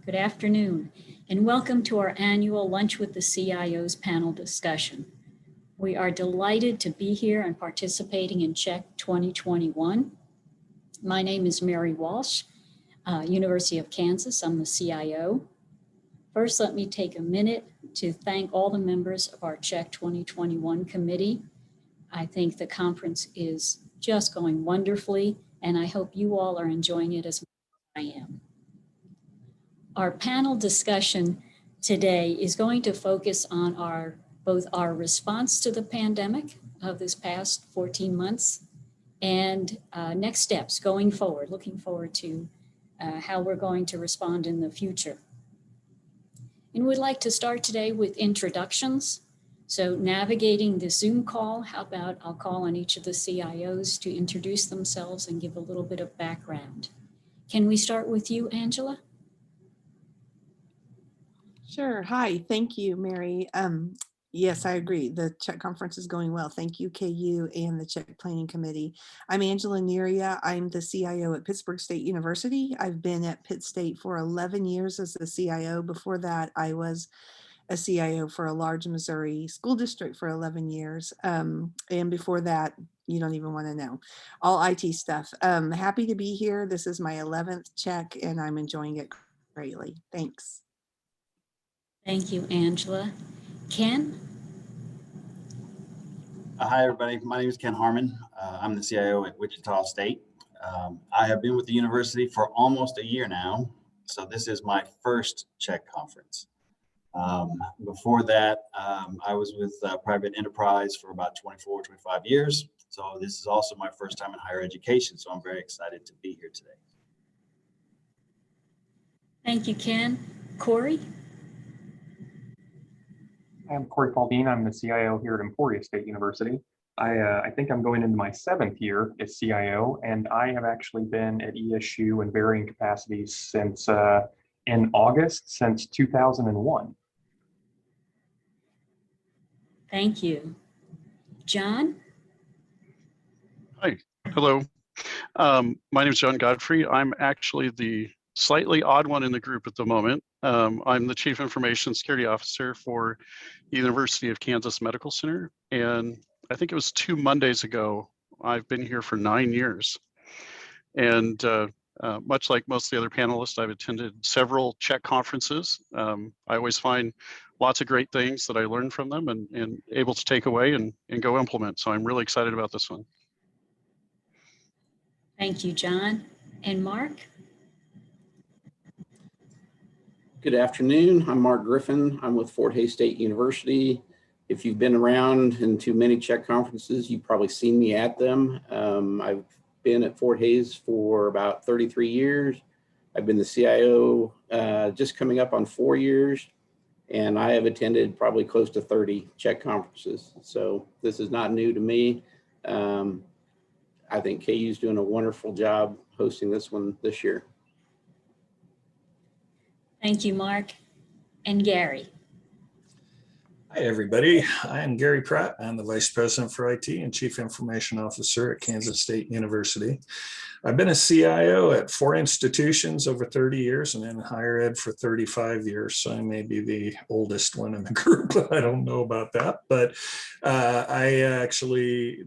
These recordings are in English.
Good afternoon, and welcome to our annual Lunch with the CIOs panel discussion. We are delighted to be here and participating in CHEK 2021. My name is Mary Walsh, University of Kansas. I'm the CIO. First, let me take a minute to thank all the members of our CHEK 2021 committee. I think the conference is just going wonderfully, and I hope you all are enjoying it as much as I am. Our panel discussion today is going to focus on both our response to the pandemic of this past 14 months and next steps going forward, looking forward to how we're going to respond in the future. And we'd like to start today with introductions. So navigating the Zoom call, how about I'll call on each of the CIOs to introduce themselves and give a little bit of background. Can we start with you, Angela? Sure. Hi. Thank you, Mary. Yes, I agree. The CHEK conference is going well. Thank you, KU and the CHEK Planning Committee. I'm Angela Neria. I'm the CIO at Pittsburgh State University. I've been at Pitt State for 11 years as the CIO. Before that, I was a CIO for a large Missouri school district for 11 years. And before that, you don't even want to know, all IT stuff. Happy to be here. This is my 11th CHEK and I'm enjoying it greatly. Thanks. Thank you, Angela. Ken? Hi, everybody. My name is Ken Harmon. I'm the CIO at Wichita State. I have been with the university for almost a year now, so this is my first CHEK conference. Before that, I was with private enterprise for about 24, 25 years, so this is also my first time in higher education, so I'm very excited to be here today. Thank you, Ken. Corey? I'm Corey Pauldine. I'm the CIO here at Emporia State University. I think I'm going into my 7th year as CIO, and I have actually been at ESU in varying capacities since in August since 2001. Thank you. John? Hi, hello. My name is John Godfrey. I'm actually the slightly odd one in the group at the moment. I'm the Chief Information Security Officer for the University of Kansas Medical Center. And I think it was 2 Mondays ago, I've been here for 9 years. And much like most of the other panelists, I've attended several CHEK conferences. I always find lots of great things that I learn from them and able to take away and go implement. So I'm really excited about this one. Thank you, John. And Mark? Good afternoon. I'm Mark Griffin. I'm with Fort Hays State University. If you've been around in too many CHEK conferences, you've probably seen me at them. I've been at Fort Hays for about 33 years. I've been the CIO just coming up on 4 years, and I have attended probably close to 30 CHEK conferences. So this is not new to me. I think KU is doing a wonderful job hosting this one this year. Thank you, Mark. And Gary? Hi, everybody. I'm Gary Pratt. I'm the Vice President for IT and Chief Information Officer at Kansas State University. I've been a CIO at 4 institutions over 30 years and in higher ed for 35 years. So I may be the oldest one in the group. I don't know about that. But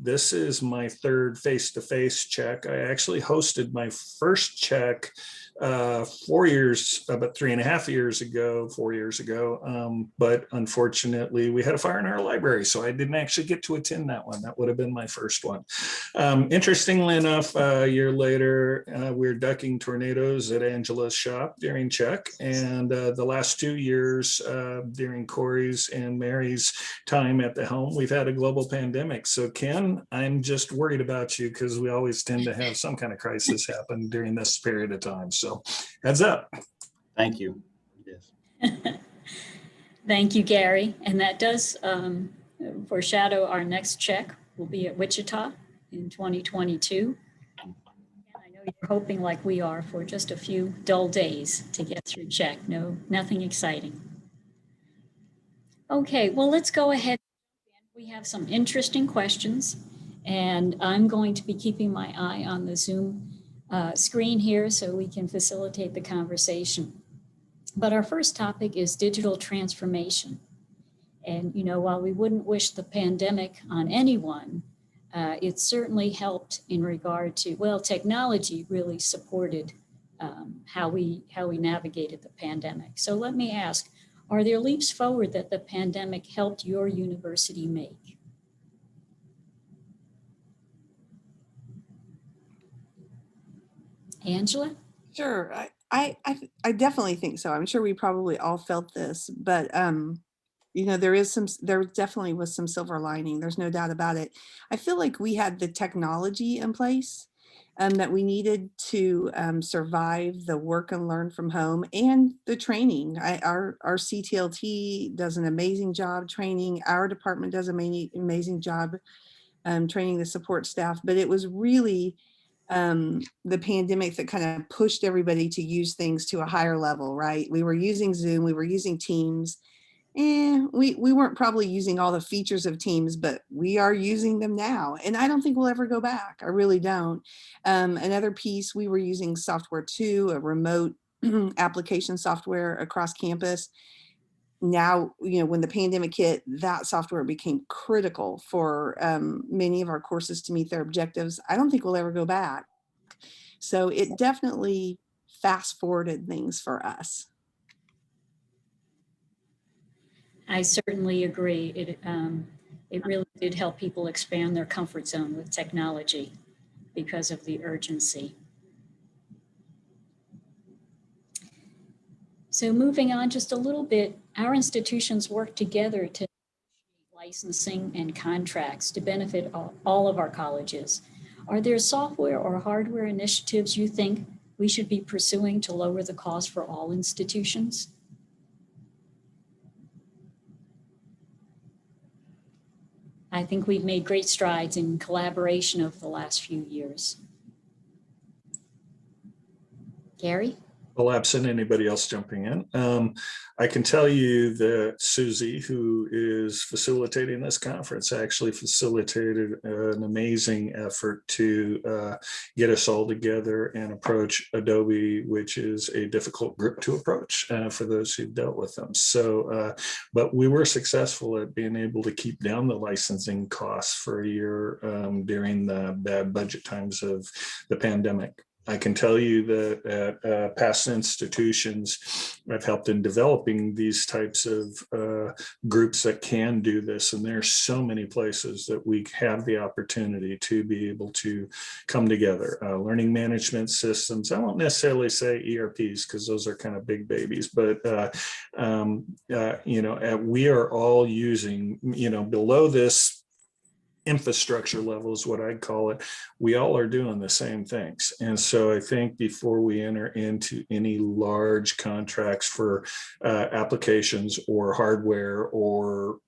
this is my 3rd face-to-face CHEK. I actually hosted my first CHEK 4 years, about 3.5 years ago, 4 years ago. But unfortunately, we had a fire in our library, so I didn't actually get to attend that one. That would have been my first one. Interestingly enough, a year later, we're ducking tornadoes at Angela's shop during CHEK. And the last 2 years, during Corey's and Mary's time at the helm, we've had a global pandemic. So Ken, I'm just worried about you because we always tend to have some kind of crisis happen during this period of time. So heads up. Thank you. Yes. Thank you, Gary. And that does foreshadow our next CHEK. We'll be at Wichita in 2022. I know you're hoping, like we are, for just a few dull days to get through CHEK. No, nothing exciting. Okay, well, let's go ahead. We have some interesting questions, and I'm going to be keeping my eye on the Zoom screen here so we can facilitate the conversation. But our first topic is digital transformation. And, while we wouldn't wish the pandemic on anyone, it certainly helped in regard to, well, technology really supported how we navigated the pandemic. So let me ask, are there leaps forward that the pandemic helped your university make? Angela? Sure. I definitely think so. I'm sure we probably all felt this, but there definitely was some silver lining. There's no doubt about it. I feel like we had the technology in place that we needed to survive the work and learn from home and the training. Our CTLT does an amazing job training. Our department does an amazing job training the support staff, but it was really the pandemic that kind of pushed everybody to use things to a higher level, right? We were using Zoom, we were using Teams. We weren't probably using all the features of Teams, but we are using them now. And I don't think we'll ever go back. I really don't. Another piece, we were using software too, a remote application software across campus. Now, when the pandemic hit, that software became critical for many of our courses to meet their objectives. I don't think we'll ever go back. So it definitely fast forwarded things for us. I certainly agree. It really did help people expand their comfort zone with technology because of the urgency. So moving on just a little bit, our institutions work together to licensing and contracts to benefit all of our colleges. Are there software or hardware initiatives you think we should be pursuing to lower the cost for all institutions? I think we've made great strides in collaboration over the last few years. Gary? Well, absent anybody else jumping in, I can tell you that Susie, who is facilitating this conference, actually facilitated an amazing effort to get us all together and approach Adobe, which is a difficult group to approach for those who've dealt with them. So, but we were successful at being able to keep down the licensing costs for a year during the bad budget times of the pandemic. I can tell you that at past institutions, I've helped in developing these types of groups that can do this. And there are so many places that we have the opportunity to be able to come together. Learning management systems, I won't necessarily say ERPs because those are kind of big babies, but we are all using, below this infrastructure level is what I'd call it. We all are doing the same things. And so I think before we enter into any large contracts for applications or hardware or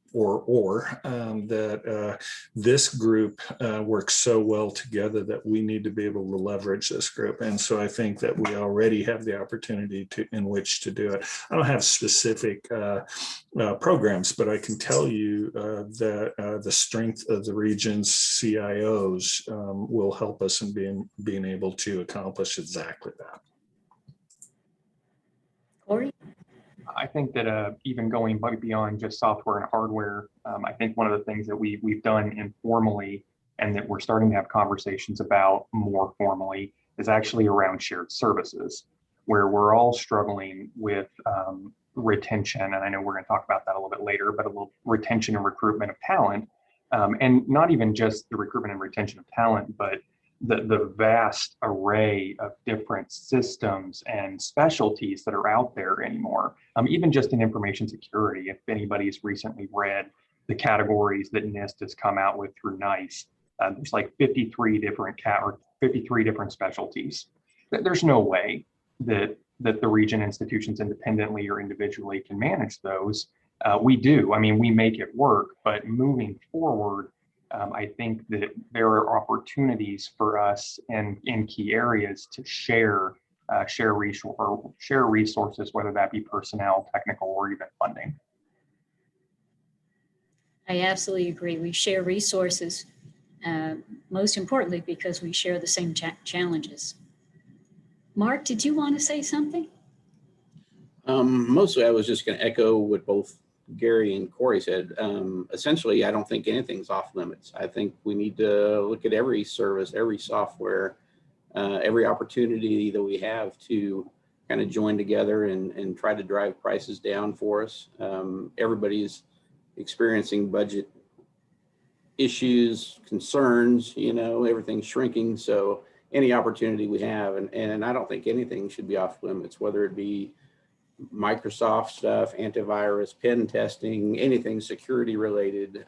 that this group works so well together that we need to be able to leverage this group. And so I think that we already have the opportunity in which to do it. I don't have specific programs, but I can tell you that the strength of the region's CIOs will help us in being able to accomplish exactly that. Corey? I think that even going beyond just software and hardware, I think one of the things that we've done informally and that we're starting to have conversations about more formally is actually around shared services, where we're all struggling with retention. And I know we're going to talk about that a little bit later, but a little retention and recruitment of talent. And not even just the recruitment and retention of talent, but the vast array of different systems and specialties that are out there anymore. Even just in information security, if anybody's recently read the categories that NIST has come out with through NICE, there's like 53 different specialties. There's no way that the region institutions independently or individually can manage those. We do. I mean, we make it work, but moving forward, I think that there are opportunities for us in key areas to share resources, whether that be personnel, technical, or even funding. I absolutely agree. We share resources, most importantly, because we share the same challenges. Mark, did you want to say something? Mostly I was just going to echo what both Gary and Corey said. Essentially, I don't think anything's off limits. I think we need to look at every service, every software, every opportunity that we have to kind of join together and try to drive prices down for us. Everybody's experiencing budget issues, concerns, everything's shrinking. So any opportunity we have, and I don't think anything should be off limits, whether it be Microsoft stuff, antivirus, pen testing, anything security related.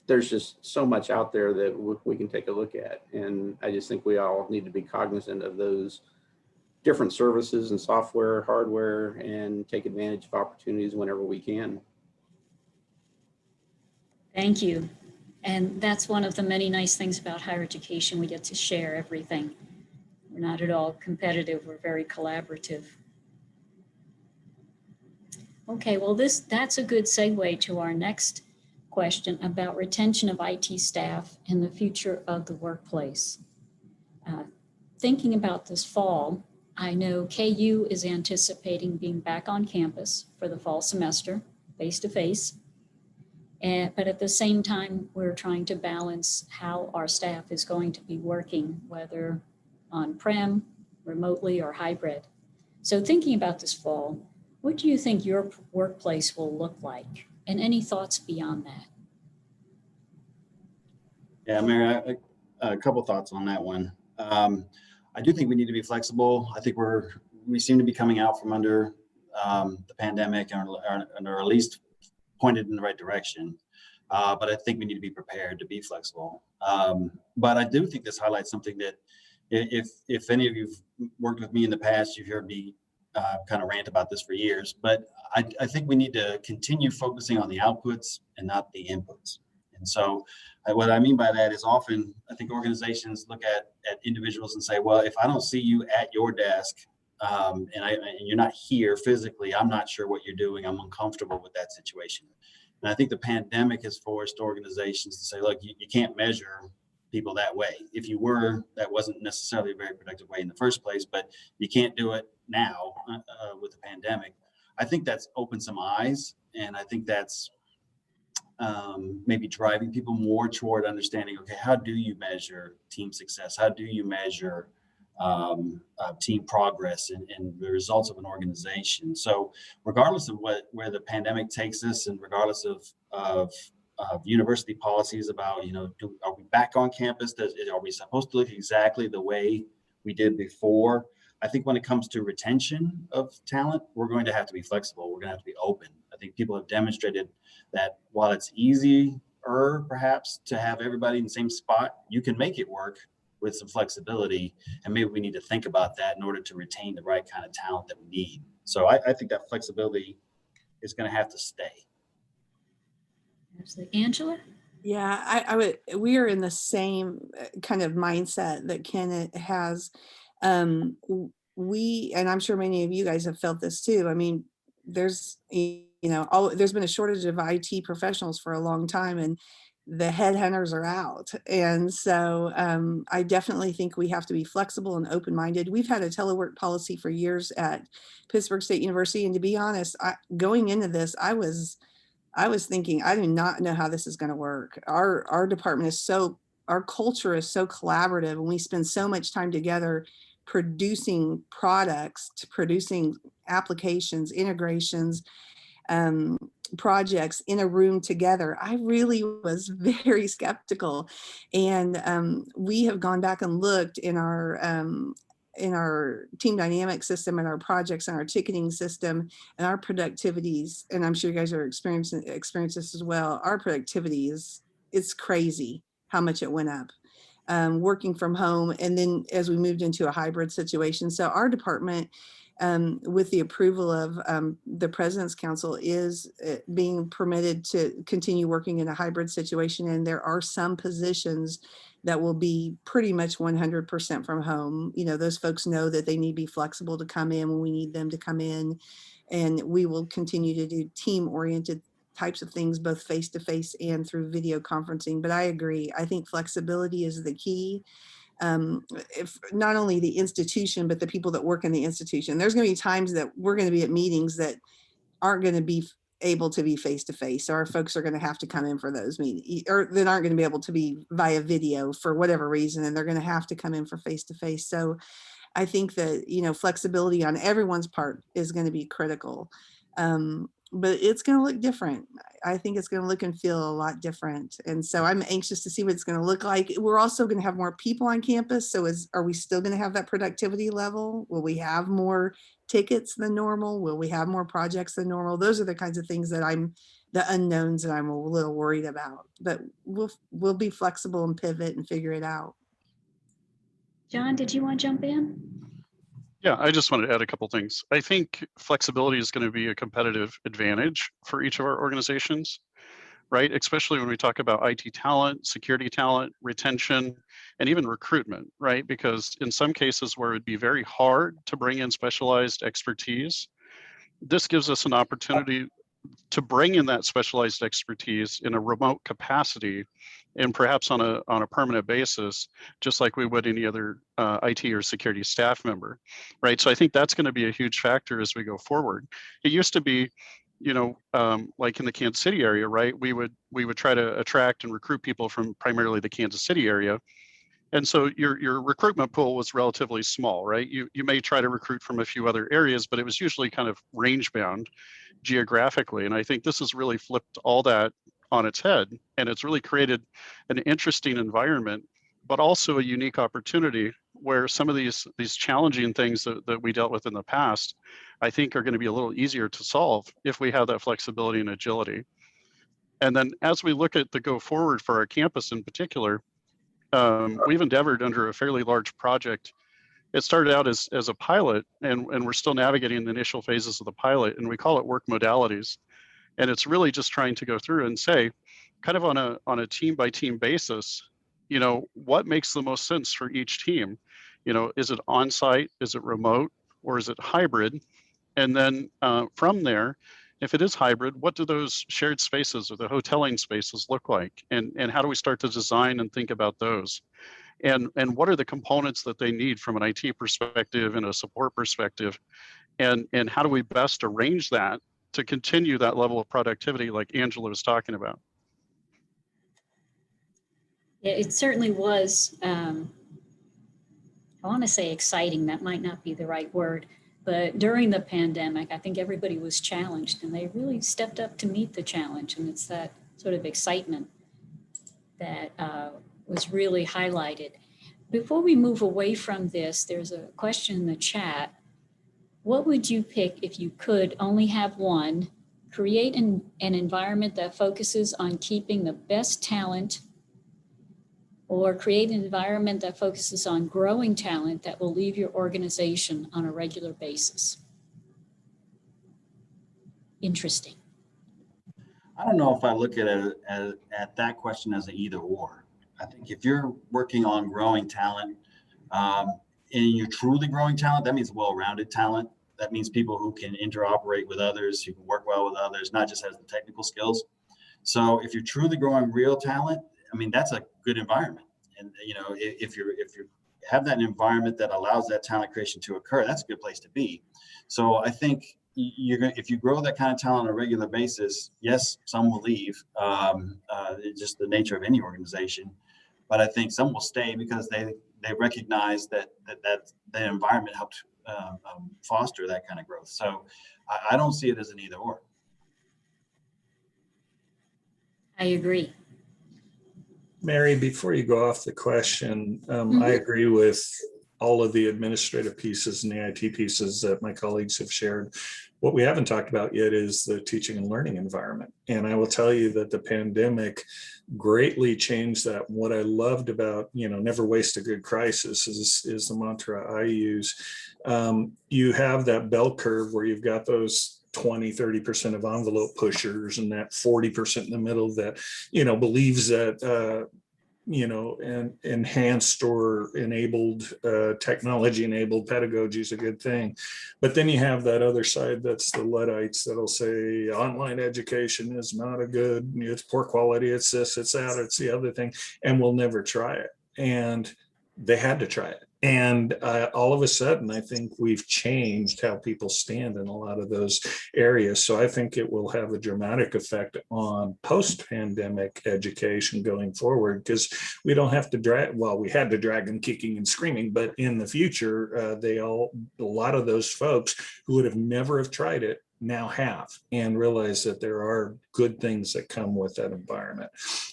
There's just so much out there that we can take a look at. And I just think we all need to be cognizant of those different services and software, hardware, and take advantage of opportunities whenever we can. Thank you. And that's one of the many nice things about higher education. We get to share everything. We're not at all competitive. We're very collaborative. Okay, well, that's a good segue to our next question about retention of IT staff and the future of the workplace. Thinking about this fall, I know KU is anticipating being back on campus for the fall semester, face-to-face. But at the same time, we're trying to balance how our staff is going to be working, whether on-prem, remotely, or hybrid. So thinking about this fall, what do you think your workplace will look like? And any thoughts beyond that? Yeah, Mary, a couple thoughts on that one. I do think we need to be flexible. I think we seem to be coming out from under the pandemic and are at least pointed in the right direction. But I think we need to be prepared to be flexible. But I do think this highlights something that if any of you've worked with me in the past, you've heard me kind of rant about this for years, but I think we need to continue focusing on the outputs and not the inputs. And so what I mean by that is often I think organizations look at individuals and say, well, if I don't see you at your desk and you're not here physically, I'm not sure what you're doing. I'm uncomfortable with that situation. And I think the pandemic has forced organizations to say, look, you can't measure people that way. If you were, that wasn't necessarily a very productive way in the first place, but you can't do it now with the pandemic. I think that's opened some eyes, and I think that's maybe driving people more toward understanding, okay, how do you measure team success? How do you measure team progress and the results of an organization? So regardless of where the pandemic takes us, and regardless of university policies about, are we back on campus? Are we supposed to look exactly the way we did before? I think when it comes to retention of talent, we're going to have to be flexible. We're going to have to be open. I think people have demonstrated that while it's easier perhaps to have everybody in the same spot, you can make it work with some flexibility. And maybe we need to think about that in order to retain the right kind of talent that we need. So I think that flexibility is going to have to stay. Absolutely. Angela? Yeah, we are in the same kind of mindset that Ken has. And I'm sure many of you guys have felt this too. I mean, there's been a shortage of IT professionals for a long time, and the headhunters are out. And so I definitely think we have to be flexible and open-minded. We've had a telework policy for years at Pittsburgh State University. And to be honest, going into this, I was thinking, I do not know how this is going to work. Our department our culture is so collaborative, and we spend so much time together producing products, producing applications, integrations, projects in a room together. I really was very skeptical. And we have gone back and looked in our team dynamic system and our projects and our ticketing system and our productivities. And I'm sure you guys are experiencing this as well. Our productivity it's crazy how much it went up. Working from home, and then as we moved into a hybrid situation. So our department, with the approval of the President's Council, is being permitted to continue working in a hybrid situation. And there are some positions that will be pretty much 100% from home. Those folks know that they need to be flexible to come in when we need them to come in. And we will continue to do team-oriented types of things, both face-to-face and through video conferencing. But I agree. I think flexibility is the key. if not only the institution, but the people that work in the institution. There's going to be times that we're going to be at meetings that aren't going to be able to be face to face. Our folks are going to have to come in for those meetings, or that aren't going to be able to be via video for whatever reason, and they're going to have to come in for face to face. So I think that, you know, flexibility on everyone's part is going to be critical. But it's going to look different. I think it's going to look and feel a lot different. And so I'm anxious to see what it's going to look like. We're also going to have more people on campus. So are we still going to have that productivity level? Will we have more tickets than normal? Will we have more projects than normal? Those are the kinds of things that the unknowns that I'm a little worried about. But we'll be flexible and pivot and figure it out. John, did you want to jump in? Yeah, I just wanted to add a couple things. I think flexibility is going to be a competitive advantage for each of our organizations, right? Especially when we talk about IT talent, security talent, retention, and even recruitment, right? Because in some cases where it'd be very hard to bring in specialized expertise, this gives us an opportunity to bring in that specialized expertise in a remote capacity and perhaps on a permanent basis, just like we would any other IT or security staff member, right? So I think that's going to be a huge factor as we go forward. It used to be, you know, like in the Kansas City area, right? We would try to attract and recruit people from primarily the Kansas City area. And so your recruitment pool was relatively small, right? You may try to recruit from a few other areas, but it was usually kind of range bound geographically. And I think this has really flipped all that on its head. And it's really created an interesting environment, but also a unique opportunity where some of these challenging things that we dealt with in the past, I think are going to be a little easier to solve if we have that flexibility and agility. And then as we look at the go forward for our campus in particular, we've endeavored under a fairly large project. It started out as a pilot, and we're still navigating the initial phases of the pilot, and we call it work modalities. And it's really just trying to go through and say, kind of on a team by team basis, you know, what makes the most sense for each team? You know, is it on-site, is it remote, or is it hybrid? And then from there, if it is hybrid, what do those shared spaces or the hoteling spaces look like? And how do we start to design and think about those? And what are the components that they need from an IT perspective and a support perspective? And how do we best arrange that to continue that level of productivity like Angela was talking about? Yeah, it certainly was, I want to say exciting, that might not be the right word, but during the pandemic, I think everybody was challenged and they really stepped up to meet the challenge. And it's that sort of excitement that was really highlighted. Before we move away from this, there's a question in the chat. What would you pick if you could only have one? Create an environment that focuses on keeping the best talent, or create an environment that focuses on growing talent that will leave your organization on a regular basis? Interesting. I don't know if I look at it at that question as an either or. I think if you're working on growing talent, and you're truly growing talent, that means well-rounded talent. That means people who can interoperate with others, who can work well with others, not just has the technical skills. So if you're truly growing real talent, I mean, that's a good environment. And you know, if you have that environment that allows that talent creation to occur, that's a good place to be. So I think if you grow that kind of talent on a regular basis, yes, some will leave. It's just the nature of any organization. But I think some will stay because they recognize that the environment helped foster that kind of growth. So I don't see it as an either or. I agree. Mary, before you go off the question, I agree with all of the administrative pieces and the IT pieces that my colleagues have shared. What we haven't talked about yet is the teaching and learning environment. And I will tell you that the pandemic greatly changed that. What I loved about, you know, never waste a good crisis is the mantra I use. You have that bell curve where you've got those 20-30% of envelope pushers and that 40% in the middle that, you know, believes that you know, and enhanced or enabled technology enabled pedagogy is a good thing. But then you have that other side that's the Luddites that'll say online education is not a good, it's poor quality, it's this, it's that, it's the other thing, and we'll never try it. And they had to try it. And all of a sudden, I think we've changed how people stand in a lot of those areas. So I think it will have a dramatic effect on post-pandemic education going forward, because we don't have to drag, well, we had to drag them kicking and screaming, but in the future, a lot of those folks who would have never have tried it now have, and realize that there are good things that come with that environment.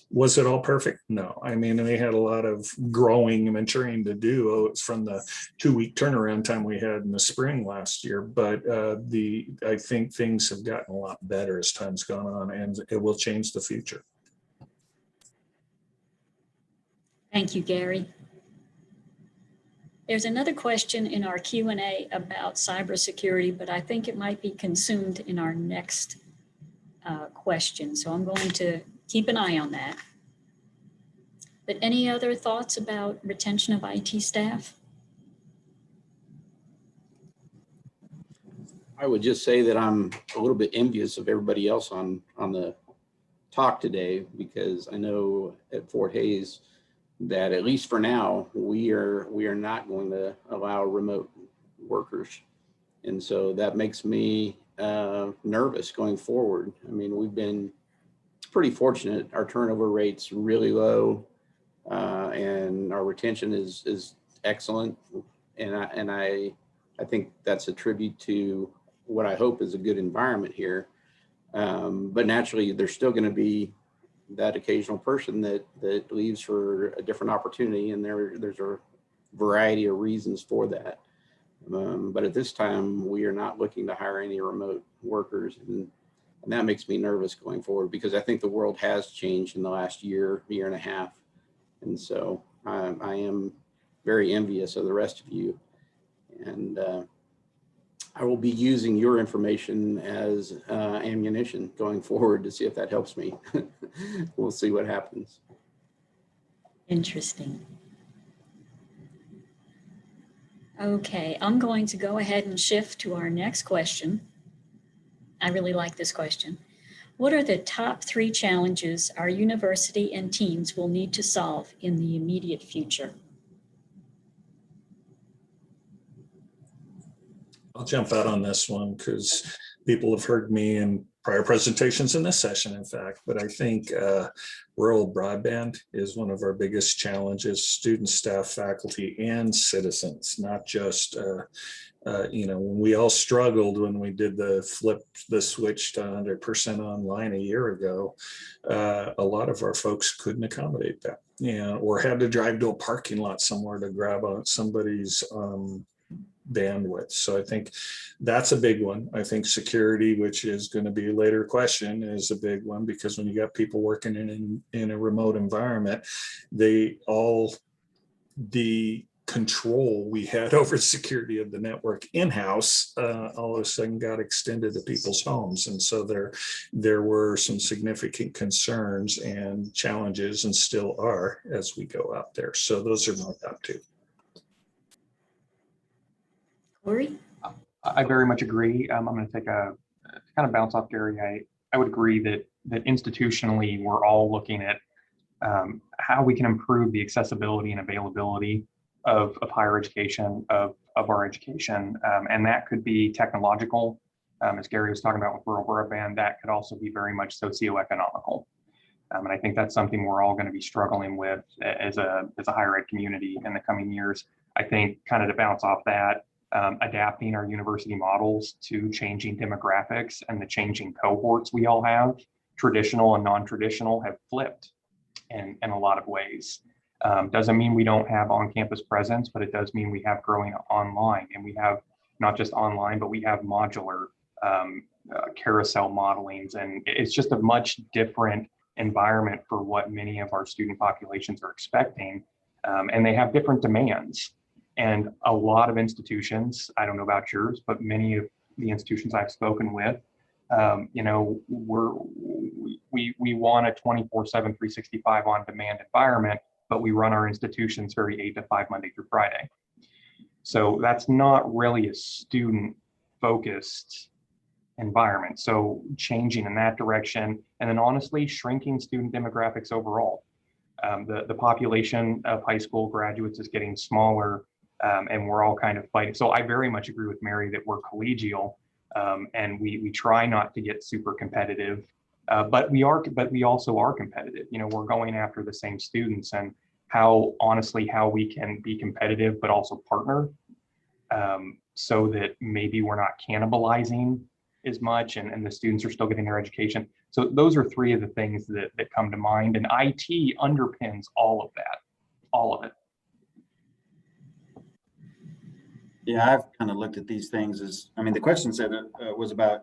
Was it all perfect? No. I mean, we had a lot of growing and maturing to do. Oh, it's from the 2-week turnaround time we had in the spring last year. But I think things have gotten a lot better as time's gone on, and it will change the future. Thank you, Gary. There's another question in our Q&A about cybersecurity, but I think it might be consumed in our next question. So I'm going to keep an eye on that. But any other thoughts about retention of IT staff? I would just say that I'm a little bit envious of everybody else on the talk today, because I know at Fort Hays that at least for now, we are not going to allow remote workers. And so that makes me nervous going forward. I mean, we've been pretty fortunate. Our turnover rate's really low, and our retention is excellent. And I think that's a tribute to what I hope is a good environment here. But naturally, there's still going to be that occasional person that leaves for a different opportunity, and there's a variety of reasons for that. But at this time, we are not looking to hire any remote workers, and that makes me nervous going forward, because I think the world has changed in the last year and a half, and so I am very envious of the rest of you, and I will be using your information as ammunition going forward to see if that helps me. We'll see what happens. Interesting. Okay, I'm going to go ahead and shift to our next question. I really like this question. What are the top 3 challenges our university and teams will need to solve in the immediate future? I'll jump out on this one because people have heard me in prior presentations in this session, in fact, but I think rural broadband is one of our biggest challenges, students, staff, faculty, and citizens, not just, when we all struggled when we did the switch to 100% online a year ago, a lot of our folks couldn't accommodate that, or had to drive to a parking lot somewhere to grab somebody's bandwidth. So I think that's a big one. I think security, which is going to be a later question, is a big one, because when you got people working in a remote environment, the control we had over security of the network in-house all of a sudden got extended to people's homes. And so there were some significant concerns and challenges, and still are, as we go out there. So those are my top 2. Corey? I very much agree. I'm going to take a kind of bounce off Gary. I would agree that institutionally we're all looking at how we can improve the accessibility and availability of higher education, of our education. And that could be technological, as Gary was talking about with rural broadband. That could also be very much socioeconomical. And I think that's something we're all going to be struggling with as a higher ed community in the coming years. I think, kind of to bounce off that, adapting our university models to changing demographics and the changing cohorts we all have, traditional and non-traditional, have flipped in a lot of ways. Doesn't mean we don't have on-campus presence, but it does mean we have growing online, and we have not just online, but we have modular carousel modelings, and it's just a much different environment for what many of our student populations are expecting, and they have different demands. And a lot of institutions, I don't know about yours, but many of the institutions I've spoken with, we want a 24/7, 365 on-demand environment, but we run our institutions very 8 to 5 Monday through Friday. So that's not really a student-focused environment. So changing in that direction, and then honestly, shrinking student demographics overall. The population of high school graduates is getting smaller, and we're all kind of fighting. So I very much agree with Mary that we're collegial, and we try not to get super competitive, but we also are competitive. You know, we're going after the same students, and how we can be competitive but also partner, so that maybe we're not cannibalizing as much, and the students are still getting their education. So those are three of the things that come to mind, and IT underpins all of that, all of it. Yeah, I've kind of looked at these things as, I mean, the question said was about,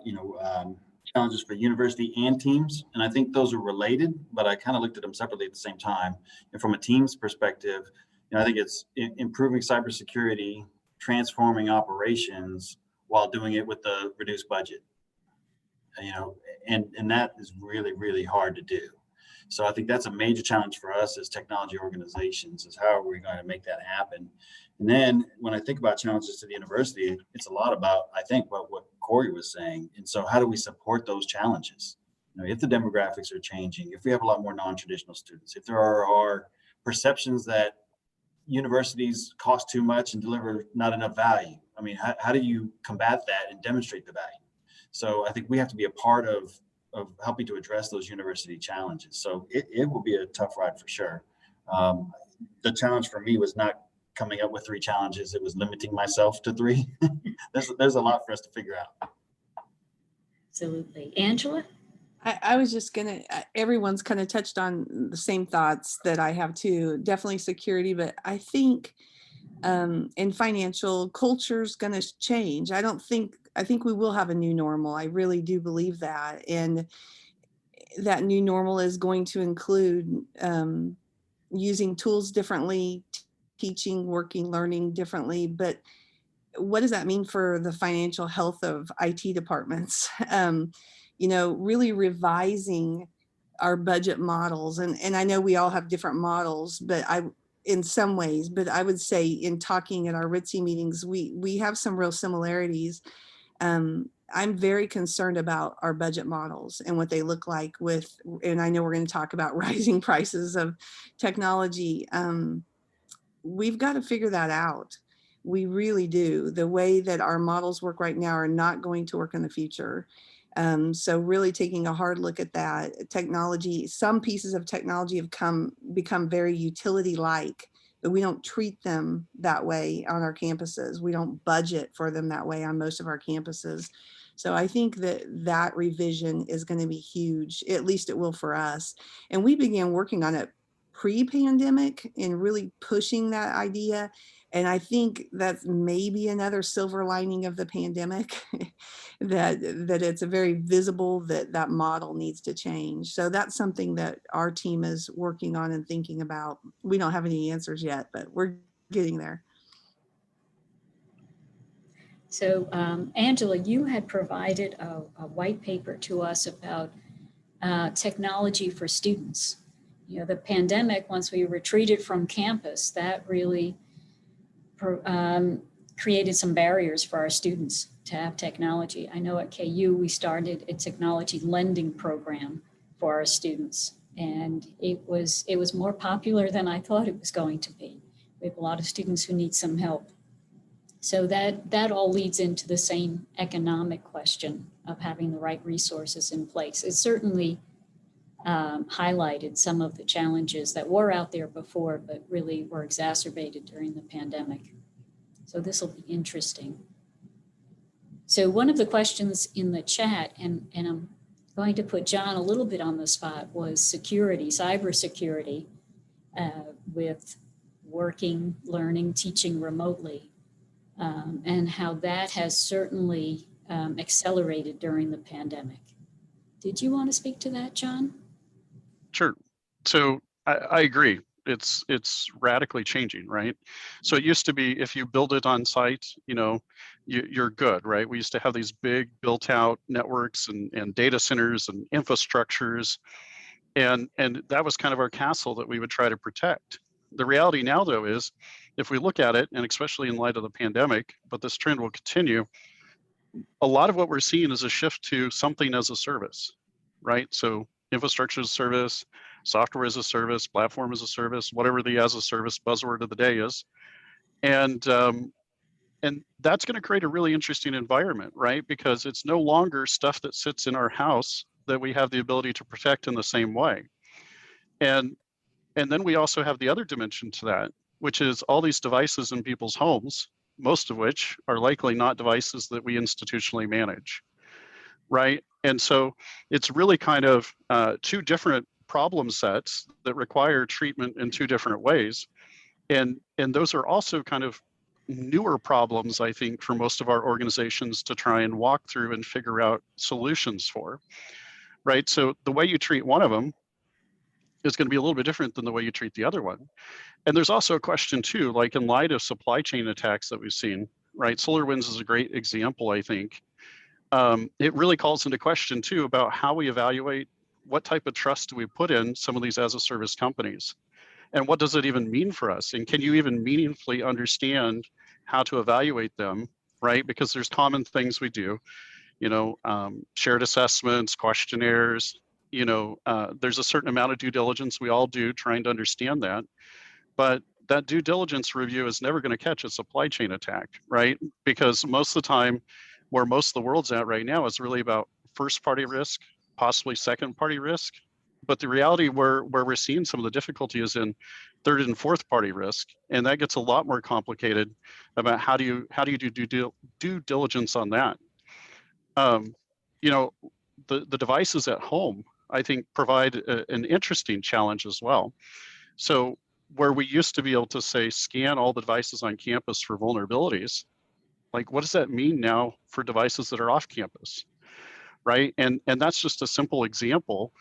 challenges for university and teams. And I think those are related, but I kind of looked at them separately at the same time. And from a team's perspective, I think it's improving cybersecurity, transforming operations while doing it with a reduced budget. And that is really, really hard to do. So I think that's a major challenge for us as technology organizations, is how are we going to make that happen? And then when I think about challenges to the university, it's a lot about, I think, about what Corey was saying. And so how do we support those challenges? If the demographics are changing, if we have a lot more non-traditional students, if there are perceptions that universities cost too much and deliver not enough value, I mean, how do you combat that and demonstrate the value? So I think we have to be a part of helping to address those university challenges. So it will be a tough ride for sure. The challenge for me was not coming up with 3 challenges. It was limiting myself to 3. There's a lot for us to figure out. Absolutely. Angela? I was just everyone's kind of touched on the same thoughts that I have too. Definitely security, but I think in financial culture's going to change. I think we will have a new normal. I really do believe that. And that new normal is going to include using tools differently, teaching, working, learning differently. But what does that mean for the financial health of IT departments? Really revising our budget models. And I know we all have different models, but in some ways, but I would say in talking at our RITSI meetings, we have some real similarities. I'm very concerned about our budget models and what they look like and I know we're going to talk about rising prices of technology. We've got to figure that out. We really do. The way that our models work right now are not going to work in the future. So really taking a hard look at that. Technology, some pieces of technology have become very utility-like, but we don't treat them that way on our campuses. We don't budget for them that way on most of our campuses. So I think that revision is going to be huge. At least it will for us. And we began working on it pre-pandemic and really pushing that idea. And I think that's maybe another silver lining of the pandemic, that it's a very visible that model needs to change. So that's something that our team is working on and thinking about. We don't have any answers yet, but we're getting there. So Angela, you had provided a white paper to us about technology for students. The pandemic, once we retreated from campus, that really created some barriers for our students to have technology. I know at KU, we started a technology lending program for our students, and it was more popular than I thought it was going to be. We have a lot of students who need some help. So that all leads into the same economic question of having the right resources in place. It certainly highlighted some of the challenges that were out there before, but really were exacerbated during the pandemic. So this will be interesting. So one of the questions in the chat, and I'm going to put John a little bit on the spot, was security, cybersecurity, with working, learning, teaching remotely, and how that has certainly accelerated during the pandemic. Did you want to speak to that, John? Sure. So I agree. It's radically changing, right? So it used to be if you build it on site, you're good, right? We used to have these big built out networks and data centers and infrastructures. And that was kind of our castle that we would try to protect. The reality now, though, is if we look at it, and especially in light of the pandemic, but this trend will continue, a lot of what we're seeing is a shift to something as a service, right? So infrastructure as a service, software as a service, platform as a service, whatever the as a service buzzword of the day is. And that's going to create a really interesting environment, right? Because it's no longer stuff that sits in our house that we have the ability to protect in the same way. And then we also have the other dimension to that, which is all these devices in people's homes, most of which are likely not devices that we institutionally manage, right? And so it's really kind of two different problem sets that require treatment in two different ways. And those are also kind of newer problems, I think, for most of our organizations to try and walk through and figure out solutions for, right? So the way you treat one of them is going to be a little bit different than the way you treat the other one. And there's also a question too, like in light of supply chain attacks that we've seen, right? SolarWinds is a great example, I think. It really calls into question too about how we evaluate what type of trust do we put in some of these as a service companies, and what does it even mean for us? And can you even meaningfully understand how to evaluate them, right? Because there's common things we do, shared assessments, questionnaires, there's a certain amount of due diligence we all do trying to understand that. But that due diligence review is never going to catch a supply chain attack, right? Because most of the time, where most of the world's at right now is really about first party risk, possibly second party risk. But the reality where we're seeing some of the difficulty is in third and fourth party risk. And that gets a lot more complicated about how do you do due diligence on that. The devices at home, I think, provide an interesting challenge as well. So where we used to be able to say, scan all the devices on campus for vulnerabilities, like what does that mean now for devices that are off campus, right? And that's just a simple example,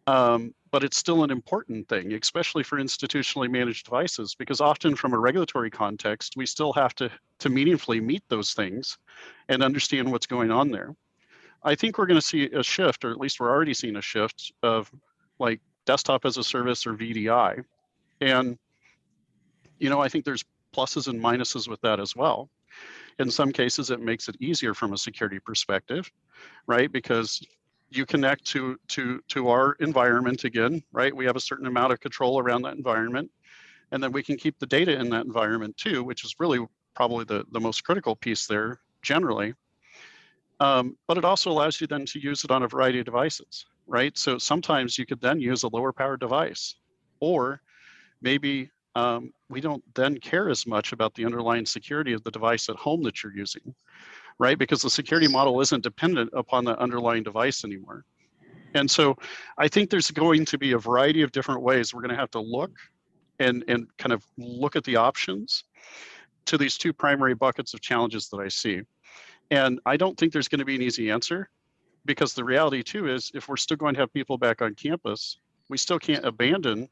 but it's still an important thing, especially for institutionally managed devices, because often from a regulatory context, we still have to meaningfully meet those things and understand what's going on there. I think we're going to see a shift, or at least we're already seeing a shift of like desktop as a service or VDI. And, I think there's pluses and minuses with that as well. In some cases, it makes it easier from a security perspective, right? Because you connect to our environment again, right? We have a certain amount of control around that environment. And then we can keep the data in that environment too, which is really probably the most critical piece there generally. But it also allows you then to use it on a variety of devices, right? So sometimes you could then use a lower powered device, or maybe we don't then care as much about the underlying security of the device at home that you're using, right? Because the security model isn't dependent upon the underlying device anymore. And so I think there's going to be a variety of different ways we're going to have to look and kind of look at the options to these two primary buckets of challenges that I see. And I don't think there's going to be an easy answer, because the reality too is if we're still going to have people back on campus, we still can't abandon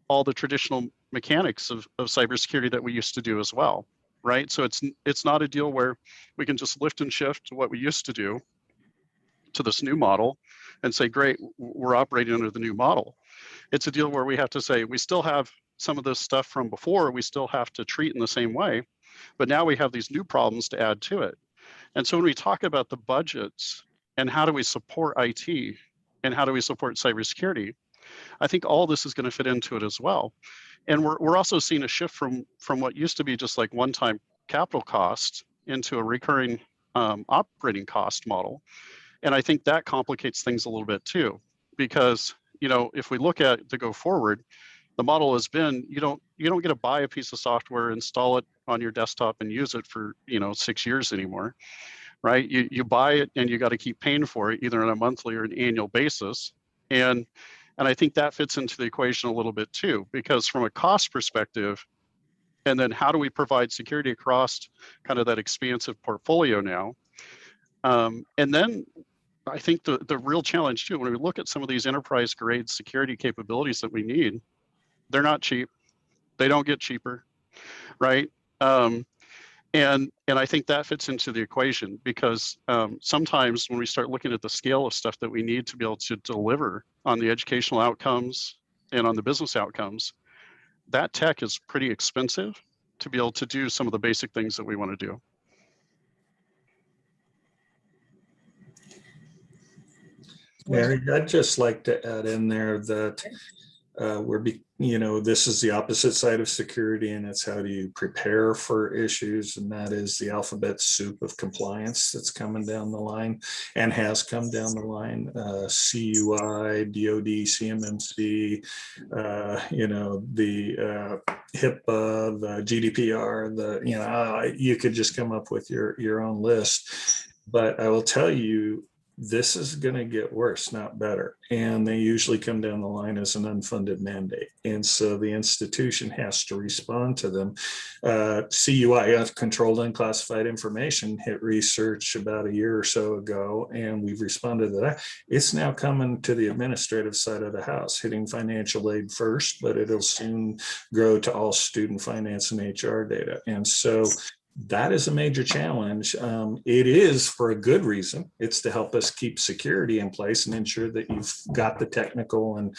all the traditional mechanics of cybersecurity that we used to do as well, right? So it's not a deal where we can just lift and shift to what we used to do to this new model and say, great, we're operating under the new model. It's a deal where we have to say, we still have some of this stuff from before, we still have to treat in the same way, but now we have these new problems to add to it. And so when we talk about the budgets and how do we support IT and how do we support cybersecurity, I think all this is going to fit into it as well. And we're also seeing a shift from what used to be just like one-time capital cost into a recurring operating cost model. And I think that complicates things a little bit too, because if we look at the go forward, the model has been you don't get to buy a piece of software, install it on your desktop, and use it for 6 years anymore, right? You buy it and you got to keep paying for it either on a monthly or an annual basis, and I think that fits into the equation a little bit too, because from a cost perspective, and then how do we provide security across kind of that expansive portfolio now? And then I think the real challenge too, when we look at some of these enterprise grade security capabilities that we need, they're not cheap. They don't get cheaper, right? And I think that fits into the equation, because sometimes when we start looking at the scale of stuff that we need to be able to deliver on the educational outcomes and on the business outcomes, that tech is pretty expensive to be able to do some of the basic things that we want to do. Mary, I'd just like to add in there that this is the opposite side of security, and it's how do you prepare for issues, and that is the alphabet soup of compliance that's coming down the line and has come down the line. CUI, DoD, CMMC, the HIPAA, the GDPR, you could just come up with your own list. But I will tell you, this is going to get worse, not better. And they usually come down the line as an unfunded mandate. And so the institution has to respond to them. CUI, controlled unclassified information, hit research about a year or so ago, and we've responded to that. It's now coming to the administrative side of the house, hitting financial aid first, but it'll soon grow to all student finance and HR data. And so that is a major challenge. It is for a good reason. It's to help us keep security in place and ensure that you've got the technical and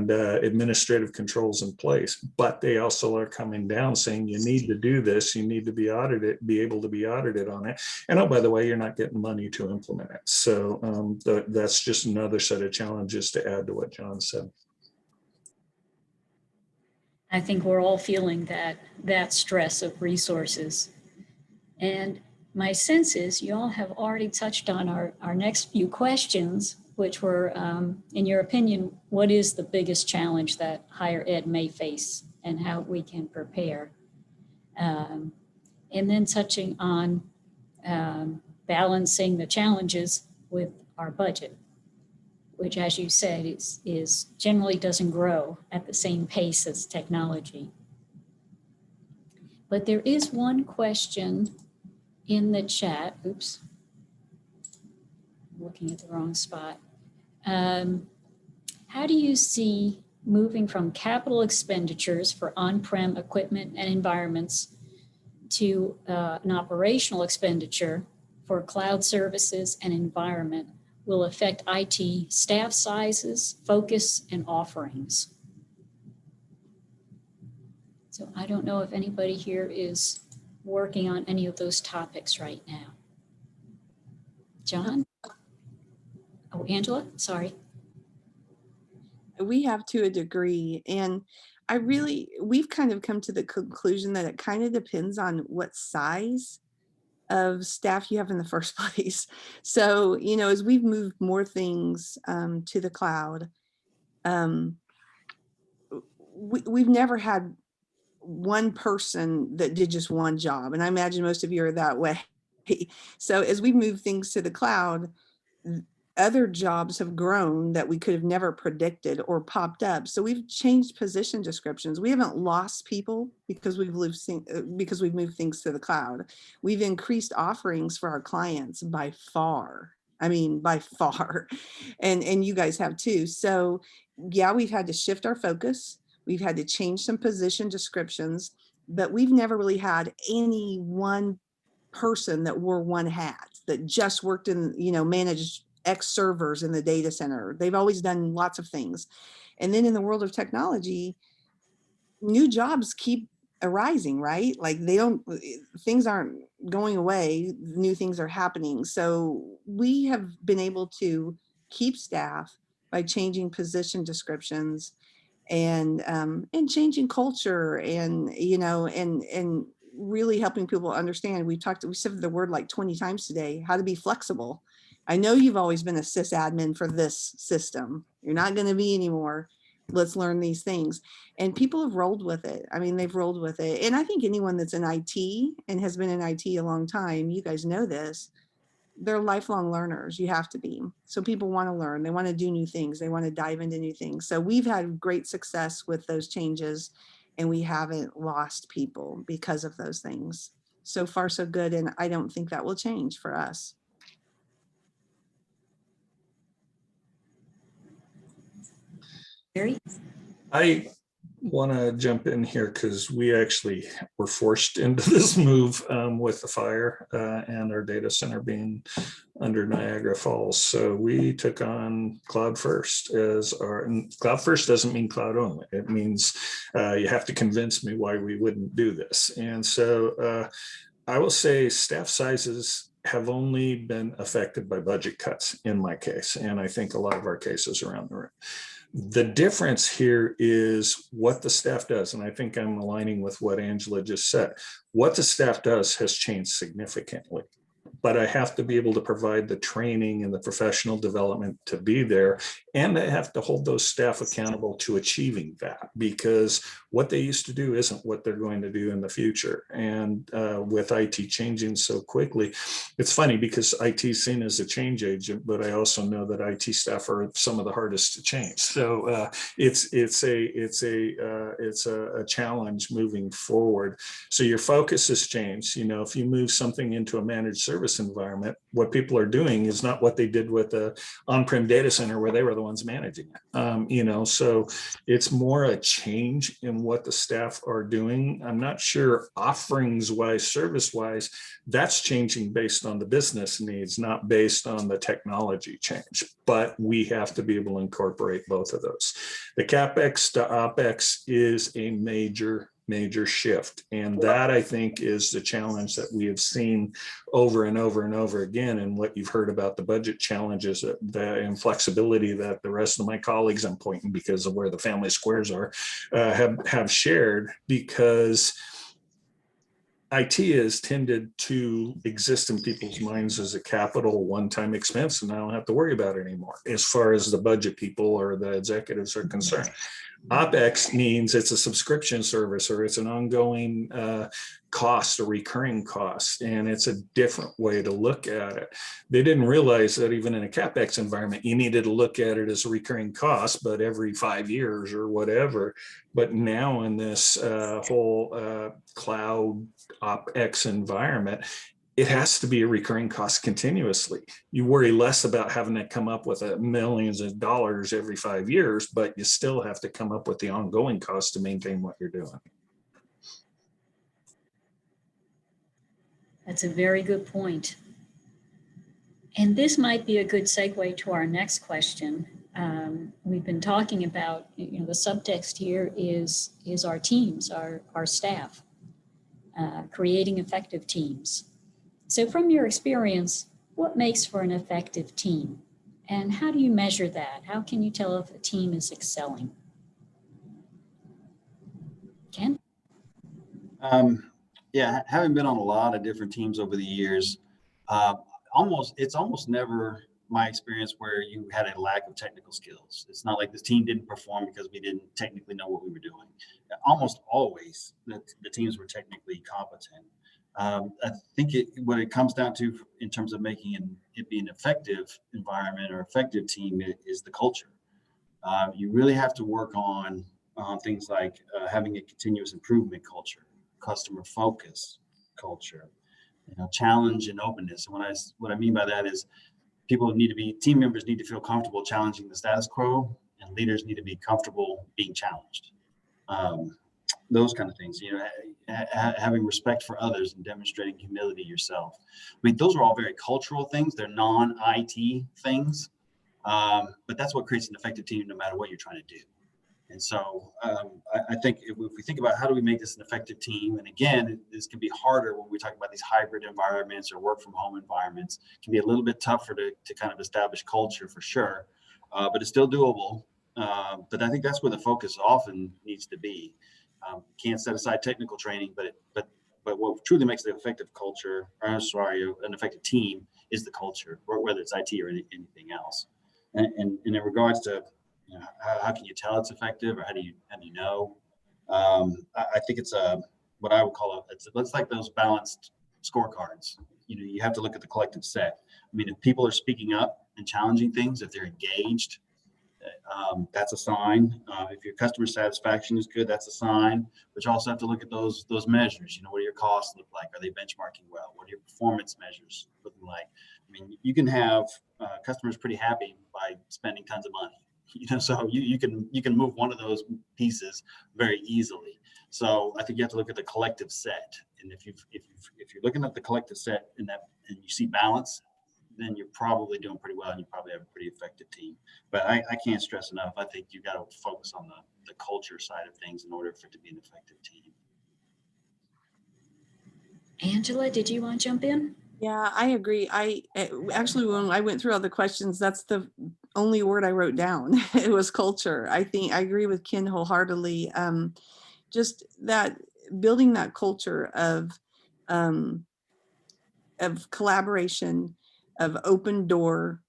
administrative controls in place. But they also are coming down saying you need to do this. You need to be audited, be able to be audited on it. And oh, by the way, you're not getting money to implement it. So that's just another set of challenges to add to what John said. I think we're all feeling that stress of resources. And my sense is you all have already touched on our next few questions, which were, in your opinion, what is the biggest challenge that higher ed may face and how we can prepare? And then touching on balancing the challenges with our budget, which, as you said, is generally doesn't grow at the same pace as technology. But there is one question in the chat. Oops, I'm looking at the wrong spot. How do you see moving from capital expenditures for on-prem equipment and environments to an operational expenditure for cloud services and environment will affect IT staff sizes, focus, and offerings? So I don't know if anybody here is working on any of those topics right now. John? Oh, Angela, sorry. We have to a degree, and we've kind of come to the conclusion that it kind of depends on what size of staff you have in the first place. So, as we've moved more things to the cloud, we've never had one person that did just one job. And I imagine most of you are that way. So as we move things to the cloud, other jobs have grown that we could have never predicted or popped up. So we've changed position descriptions. We haven't lost people because we've moved things to the cloud. We've increased offerings for our clients by far. I mean, by far. And you guys have too. So yeah, we've had to shift our focus. We've had to change some position descriptions, but we've never really had any one person that wore one hat, that just worked in, managed X servers in the data center. They've always done lots of things. And then in the world of technology, new jobs keep arising, right? Like things aren't going away, new things are happening. So we have been able to keep staff by changing position descriptions and changing culture and really helping people understand. We said the word like 20 times today, how to be flexible. I know you've always been a sysadmin for this system. You're not going to be anymore. Let's learn these things. And people have rolled with it. I mean, they've rolled with it. And I think anyone that's in IT and has been in IT a long time, you guys know this, they're lifelong learners. You have to be. So people want to learn. They want to do new things. They want to dive into new things. So we've had great success with those changes, and we haven't lost people because of those things. So far, so good. And I don't think that will change for us. Barry? I want to jump in here because we actually were forced into this move with the fire and our data center being under Niagara Falls. So we took on cloud first and cloud first doesn't mean cloud only. It means you have to convince me why we wouldn't do this. And so I will say staff sizes have only been affected by budget cuts in my case, and I think a lot of our cases around the room. The difference here is what the staff does, and I think I'm aligning with what Angela just said. What the staff does has changed significantly, but I have to be able to provide the training and the professional development to be there, and I have to hold those staff accountable to achieving that, because what they used to do isn't what they're going to do in the future. And with IT changing so quickly, it's funny because IT is seen as a change agent, but I also know that IT staff are some of the hardest to change. So it's a challenge moving forward. So your focus has changed. You know, if you move something into a managed service environment, what people are doing is not what they did with the on-prem data center where they were the ones managing it. You know, so it's more a change in what the staff are doing. I'm not sure offerings wise, service wise, that's changing based on the business needs, not based on the technology change. But we have to be able to incorporate both of those. The CapEx to OpEx is a major shift. And that, I think, is the challenge that we have seen over and over and over again. And what you've heard about the budget challenges, the inflexibility that the rest of my colleagues, I'm pointing because of where the family squares are, have shared, because IT has tended to exist in people's minds as a capital one-time expense, and I don't have to worry about it anymore as far as the budget people or the executives are concerned. OpEx means it's a subscription service, or it's an ongoing cost, a recurring cost, and it's a different way to look at it. They didn't realize that even in a CapEx environment, you needed to look at it as a recurring cost, but every 5 years or whatever. But now in this whole cloud OpEx environment, it has to be a recurring cost continuously. You worry less about having to come up with millions of dollars every 5 years, but you still have to come up with the ongoing cost to maintain what you're doing. That's a very good point. And this might be a good segue to our next question. We've been talking about, you know, the subtext here is our teams, our staff, creating effective teams. So from your experience, what makes for an effective team? And how do you measure that? How can you tell if a team is excelling? Ken? Yeah, having been on a lot of different teams over the years, it's almost never my experience where you had a lack of technical skills. It's not like this team didn't perform because we didn't technically know what we were doing. Almost always the teams were technically competent. I think what it comes down to in terms of making it be an effective environment or effective team is the culture. You really have to work on things like having a continuous improvement culture, customer focus culture, you know, challenge and openness. And what I mean by that is team members need to feel comfortable challenging the status quo, and leaders need to be comfortable being challenged. Those kind of things, you know, having respect for others and demonstrating humility yourself. I mean, those are all very cultural things. They're non-IT things, but that's what creates an effective team no matter what you're trying to do. And so I think if we think about how do we make this an effective team, and again, this can be harder when we talk about these hybrid environments or work from home environments. It can be a little bit tougher to kind of establish culture for sure, but it's still doable. But I think that's where the focus often needs to be. Can't set aside technical training, but what truly makes an effective culture, an effective team, is the culture, whether it's IT or anything else. And in regards to, you know, how can you tell it's effective, or how do you know? I think it's what I would call it's like those balanced scorecards. You know, you have to look at the collective set. I mean, if people are speaking up and challenging things, if they're engaged, that's a sign. If your customer satisfaction is good, that's a sign. But you also have to look at those measures. You know, what do your costs look like? Are they benchmarking well? What are your performance measures looking like? I mean, you can have customers pretty happy by spending tons of money. You know, so you can move one of those pieces very easily. So I think you have to look at the collective set. And if you're looking at the collective set and you see balance, then you're probably doing pretty well, and you probably have a pretty effective team. But I can't stress enough, I think you've got to focus on the culture side of things in order for it to be an effective team. Angela, did you want to jump in? Yeah, I agree. Actually, when I went through all the questions, that's the only word I wrote down. It was culture. I think I agree with Ken wholeheartedly. Just that building that culture um, of collaboration, of open door,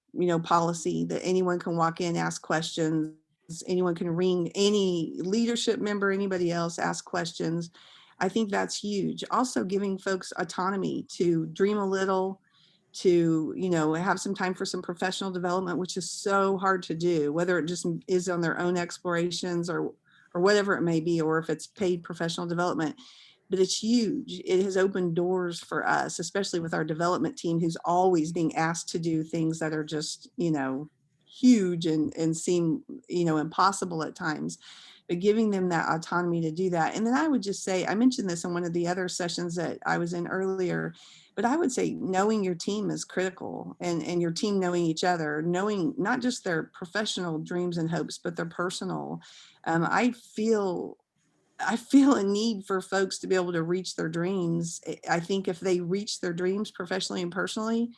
policy that anyone can walk in, ask questions. Anyone can ring any leadership member, anybody else, ask questions. I think that's huge. Also giving folks autonomy to dream a little, to, have some time for some professional development, which is so hard to do, whether it just is on their own explorations or whatever it may be, or if it's paid professional development. But it's huge. It has opened doors for us, especially with our development team, who's always being asked to do things that are just, huge and seem, impossible at times, but giving them that autonomy to do that. And then I would just say, I mentioned this in one of the other sessions that I was in earlier, but I would say knowing your team is critical, and your team knowing each other, knowing not just their professional dreams and hopes, but their personal. I feel a need for folks to be able to reach their dreams. I think if they reach their dreams professionally and personally,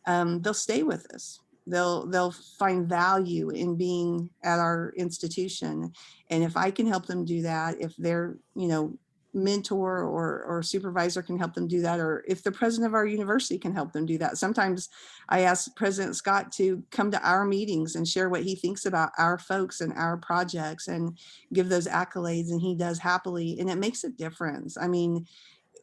they'll stay with us. They'll find value in being at our institution. And if I can help them do that, if their, mentor or supervisor can help them do that, or if the president of our university can help them do that. Sometimes I ask President Scott to come to our meetings and share what he thinks about our folks and our projects and give those accolades, and he does happily, and it makes a difference. I mean,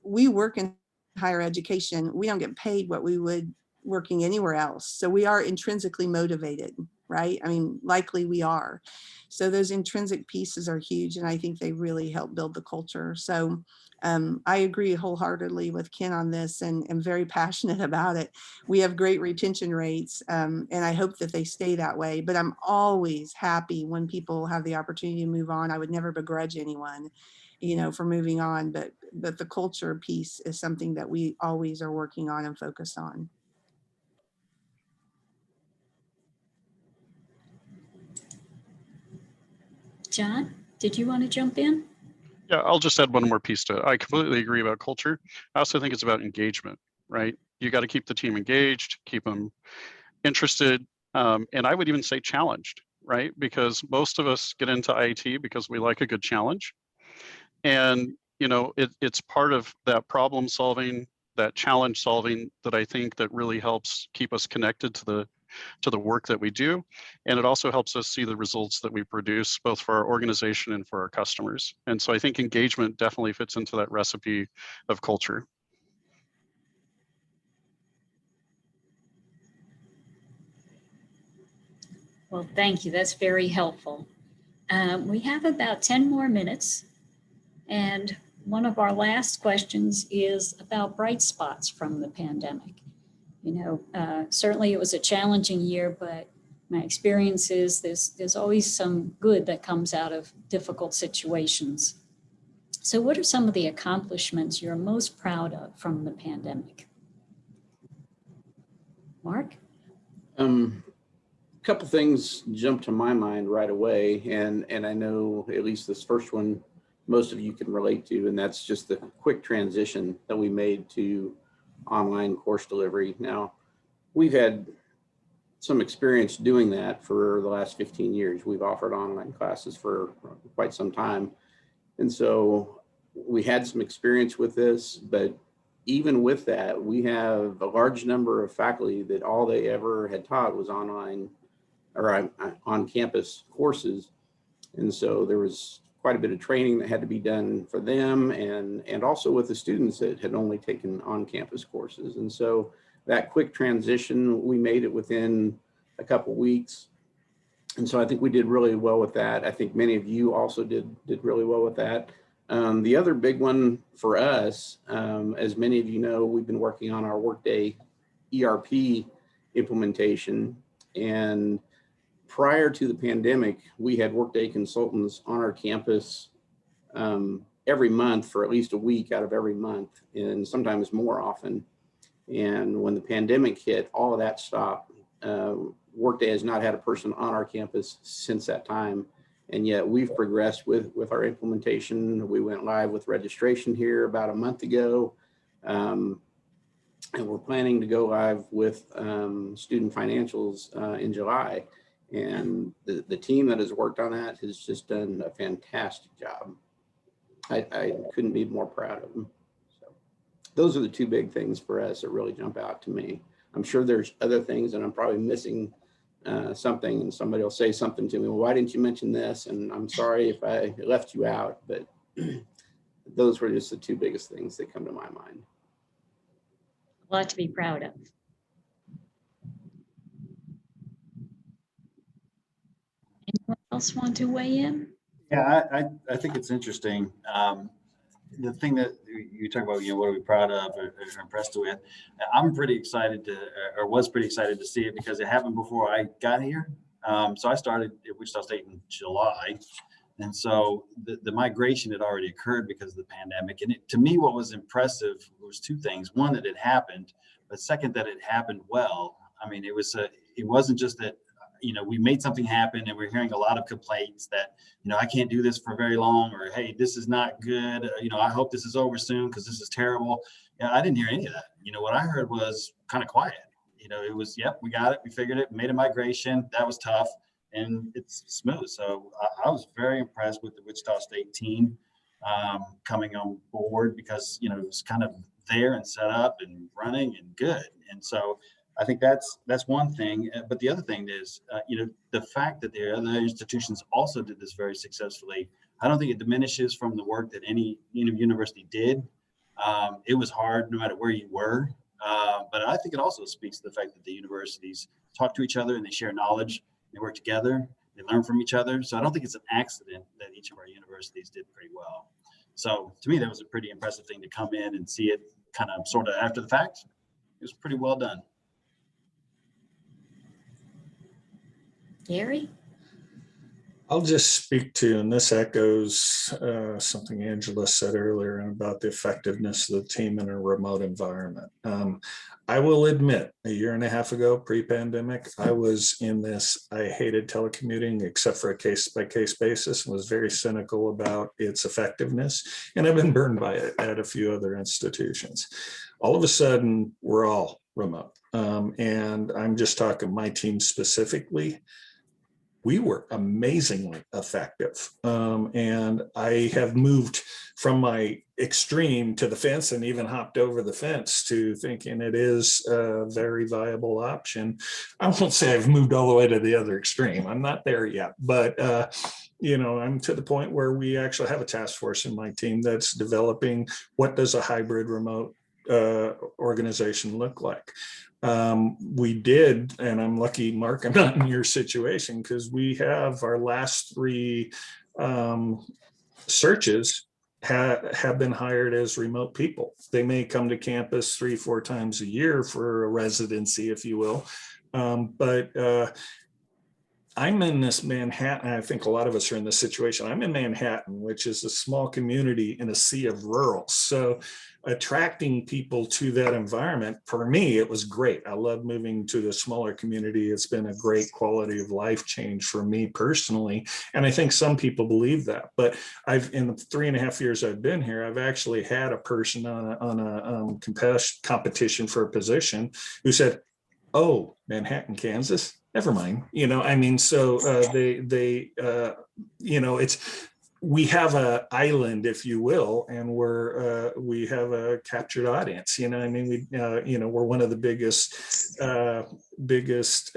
we work in higher education. We don't get paid what we would working anywhere else. So we are intrinsically motivated, right? I mean, likely we are. So those intrinsic pieces are huge, and I think they really help build the culture. So I agree wholeheartedly with Ken on this, and am very passionate about it. We have great retention rates, and I hope that they stay that way. But I'm always happy when people have the opportunity to move on. I would never begrudge anyone, for moving on, but the culture piece is something that we always are working on and focused on. John, did you want to jump in? Yeah, I'll just add one more piece to it. I completely agree about culture. I also think it's about engagement, right? You got to keep the team engaged, keep them interested, and I would even say challenged, right? Because most of us get into IT because we like a good challenge. And, it's part of that problem solving, that challenge solving that I think that really helps keep us connected to the work that we do. And it also helps us see the results that we produce, both for our organization and for our customers. And so I think engagement definitely fits into that recipe of culture. Well, thank you. That's very helpful. We have about 10 more minutes. And one of our last questions is about bright spots from the pandemic. Certainly it was a challenging year, but my experience is there's always some good that comes out of difficult situations. So what are some of the accomplishments you're most proud of from the pandemic? Mark? A couple things jump to my mind right away, and I know at least this first one most of you can relate to, and that's just the quick transition that we made to online course delivery. Now, we've had some experience doing that for the last 15 years. We've offered online classes for quite some time. And so we had some experience with this, but even with that, we have a large number of faculty that all they ever had taught was online or on campus courses. And so there was quite a bit of training that had to be done for them, and also with the students that had only taken on-campus courses. And so that quick transition, we made it within a couple weeks. And so I think we did really well with that. I think many of you also did really well with that. The other big one for us, as many of you know, we've been working on our Workday ERP implementation. And prior to the pandemic, we had Workday consultants on our campus every month for at least a week out of every month, and sometimes more often. And when the pandemic hit, all of that stopped. Workday has not had a person on our campus since that time. And yet we've progressed with our implementation. We went live with registration here about a month ago. And we're planning to go live with student financials in July. And the team that has worked on that has just done a fantastic job. I couldn't be more proud of them. So those are the two big things for us that really jump out to me. I'm sure there's other things and I'm probably missing something, and somebody will say something to me, well, why didn't you mention this? And I'm sorry if I left you out, but those were just the two biggest things that come to my mind. A lot to be proud of. Anyone else want to weigh in? Yeah, I think it's interesting. The thing that you talk about, what are we proud of or impressed with? I'm pretty excited or was pretty excited to see it because it happened before I got here. So I started at Wichita State in July. And so the migration had already occurred because of the pandemic. And to me, what was impressive was two things. One, that it happened, but second, that it happened well. I mean, it wasn't just that, we made something happen and we're hearing a lot of complaints that, I can't do this for very long, or, hey, this is not good. I hope this is over soon because this is terrible. Yeah, I didn't hear any of that. What I heard was kind of quiet. It was, yep, we got it. We figured it, made a migration. That was tough. And it's smooth. So I was very impressed with the Wichita State team coming on board because, it was kind of there and set up and running and good. And so I think that's one thing. But the other thing is, the fact that the other institutions also did this very successfully, I don't think it diminishes from the work that any university did. It was hard no matter where you were. But I think it also speaks to the fact that the universities talk to each other and they share knowledge. They work together, they learn from each other. So I don't think it's an accident that each of our universities did pretty well. So to me, that was a pretty impressive thing to come in and see it kind of sort of after the fact. It was pretty well done. Gary? I'll just speak to, and this echoes something Angela said earlier about the effectiveness of the team in a remote environment. I will admit, a year and a half ago, pre-pandemic, I was in this, I hated telecommuting except for a case-by-case basis, and was very cynical about its effectiveness. And I've been burned by it at a few other institutions. All of a sudden, we're all remote. And I'm just talking my team specifically. We were amazingly effective. And I have moved from my extreme to the fence and even hopped over the fence to thinking it is a very viable option. I won't say I've moved all the way to the other extreme. I'm not there yet, but I'm to the point where we actually have a task force in my team that's developing what does a hybrid remote organization look like. We did, and I'm lucky, Mark, I'm not in your situation, because we have our last three searches have been hired as remote people. They may come to campus 3-4 times a year for a residency, if you will. But I'm in this Manhattan. I think a lot of us are in this situation. I'm in Manhattan, which is a small community in a sea of rural. So attracting people to that environment, for me, it was great. I love moving to the smaller community. It's been a great quality of life change for me personally. And I think some people believe that. But in the 3.5 years I've been here, I've actually had a person on a competition for a position who said, oh, Manhattan, Kansas, never mind. So we have an island, if you will, and we have a captured audience. We're one of the biggest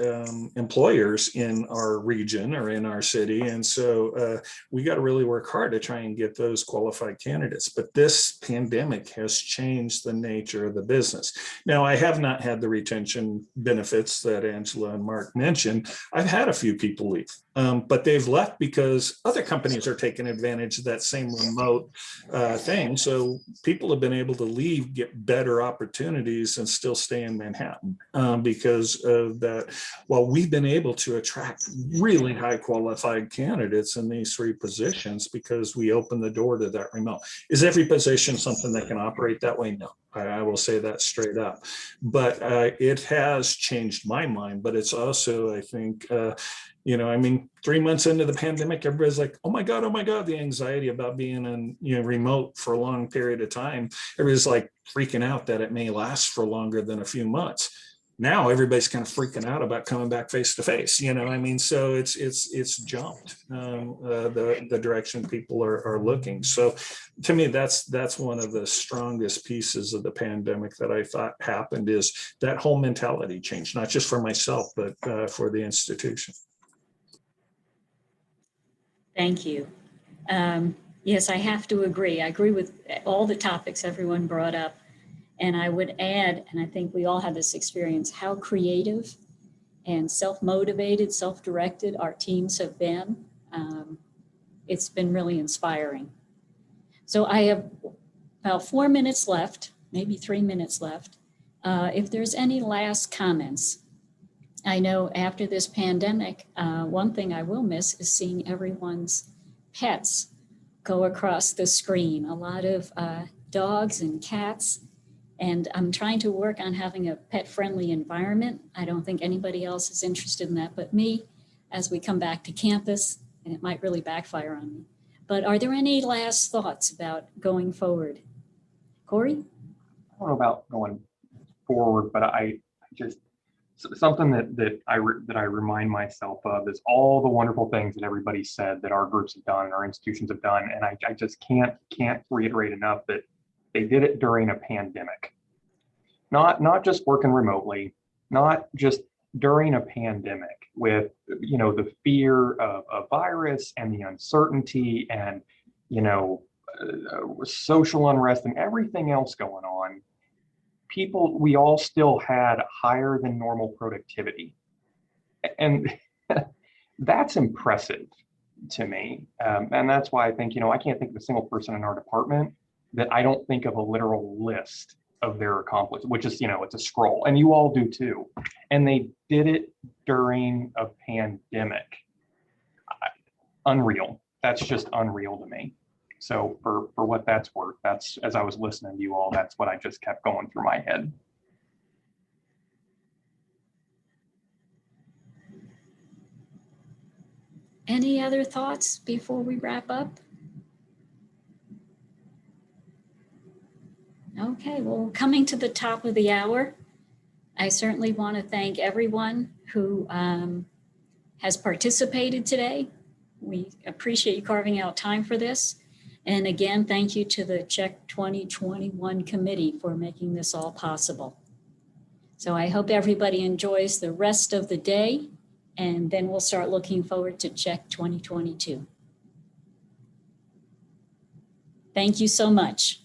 employers in our region or in our city, and so we got to really work hard to try and get those qualified candidates. But this pandemic has changed the nature of the business. Now, I have not had the retention benefits that Angela and Mark mentioned. I've had a few people leave, but they've left because other companies are taking advantage of that same remote thing. So people have been able to leave, get better opportunities, and still stay in Manhattan because of that. Well, we've been able to attract really high qualified candidates in these 3 positions because we open the door to that remote. Is every position something that can operate that way? No, I will say that straight up. But it has changed my mind. But it's also, I think, You know, I mean, 3 months into the pandemic, everybody's like, oh my God, the anxiety about being on, remote for a long period of time. Everybody's like freaking out that it may last for longer than a few months. Now everybody's kind of freaking out about coming back face to face. I mean, so it's jumped the direction people are looking. So to me, that's one of the strongest pieces of the pandemic that I thought happened, is that whole mentality change, not just for myself, but for the institution. Thank you. Yes, I have to agree. I agree with all the topics everyone brought up. And I would add, and I think we all have this experience, how creative and self-motivated, self-directed our teams have been. It's been really inspiring. So I have about 4 minutes left, maybe 3 minutes left. If there's any last comments. I know after this pandemic, one thing I will miss is seeing everyone's pets go across the screen. A lot of dogs and cats. And I'm trying to work on having a pet-friendly environment. I don't think anybody else is interested in that but me as we come back to campus, and it might really backfire on me. But are there any last thoughts about going forward? Corey? I don't know about going forward, but I just, something that I remind myself of is all the wonderful things that everybody said that our groups have done and our institutions have done. And I just can't reiterate enough that they did it during a pandemic, not just working remotely, not just during a pandemic with, the fear of a virus and the uncertainty and, social unrest and everything else going on. We all still had higher than normal productivity. And that's impressive to me. And that's why I think, I can't think of a single person in our department that I don't think of a literal list of their accomplishments, which is, it's a scroll, and you all do too. And they did it during a pandemic. Unreal. That's just unreal to me. So for what that's worth, that's, as I was listening to you all, that's what I just kept going through my head. Any other thoughts before we wrap up? Okay, well, coming to the top of the hour, I certainly want to thank everyone who has participated today. We appreciate you carving out time for this. And again, thank you to the CHEC 2021 committee for making this all possible. So I hope everybody enjoys the rest of the day, and then we'll start looking forward to CHEC 2022. Thank you so much.